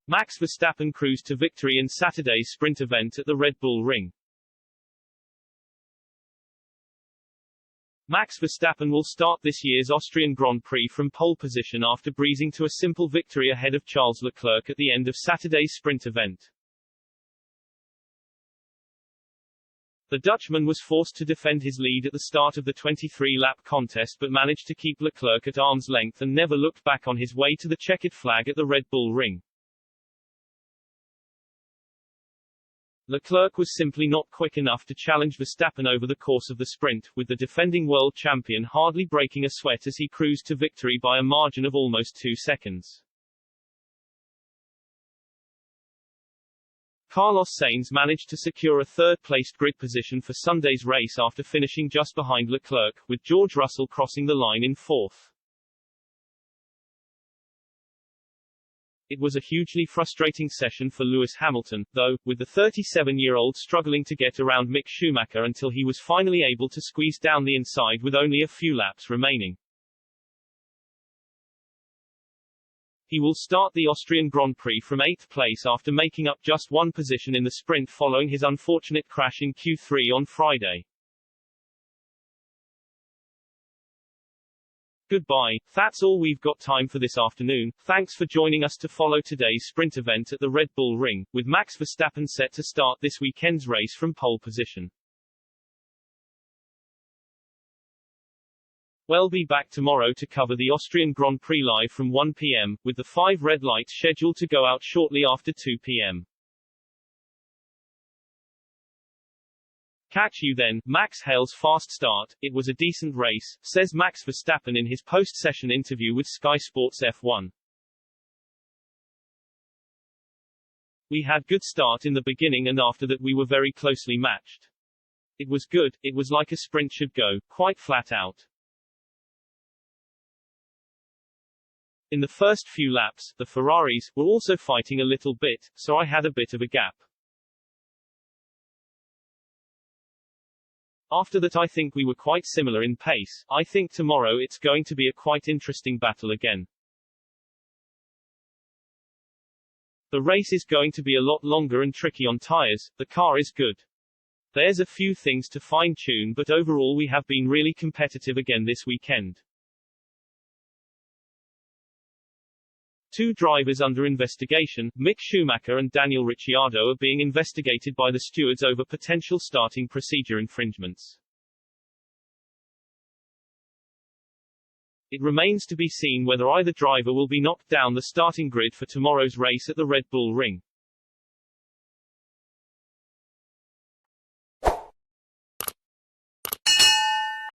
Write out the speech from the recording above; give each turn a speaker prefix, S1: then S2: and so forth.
S1: Max Verstappen cruised to victory in Saturday's sprint event at the Red Bull Ring. Max Verstappen will start this year's Austrian Grand Prix from pole position after breezing to a simple victory ahead of Charles Leclerc at the end of Saturday's sprint event. The Dutchman was forced to defend his lead at the start of the 23-lap contest but managed to keep Leclerc at arm's length and never looked back on his way to the checkered flag at the Red Bull Ring. Leclerc was simply not quick enough to challenge Verstappen over the course of the sprint, with the defending world champion hardly breaking a sweat as he cruised to victory by a margin of almost 2 seconds. Carlos Sainz managed to secure a third-placed grid position for Sunday's race after finishing just behind Leclerc, with George Russell crossing the line in fourth. It was a hugely frustrating session for Lewis Hamilton, though, with the 37-year-old struggling to get around Mick Schumacher until he was finally able to squeeze down the inside with only a few laps remaining. He will start the Austrian Grand Prix from 8th place after making up just one position in the sprint following his unfortunate crash in Q3 on Friday. Goodbye, that's all we've got time for this afternoon. Thanks for joining us to follow today's sprint event at the Red Bull Ring, with Max Verstappen set to start this weekend's race from pole position. We'll be back tomorrow to cover the Austrian Grand Prix live from 1 p.m., with the 5 red lights scheduled to go out shortly after 2 p.m. Catch you then. Max hails fast start. It was a decent race, says Max Verstappen in his post-session interview with Sky Sports F1. We had good start in the beginning and after that we were very closely matched. It was good, it was like a sprint should go, quite flat out. In the first few laps, the Ferraris were also fighting a little bit, so I had a bit of a gap. After that I think we were quite similar in pace. I think tomorrow it's going to be a quite interesting battle again. The race is going to be a lot longer and tricky on tires. The car is good. There's a few things to fine-tune but overall we have been really competitive again this weekend. 2 drivers under investigation, Mick Schumacher and Daniel Ricciardo, are being investigated by the stewards over potential starting procedure infringements. It remains to be seen whether either driver will be knocked down the starting grid for tomorrow's race at the Red Bull Ring.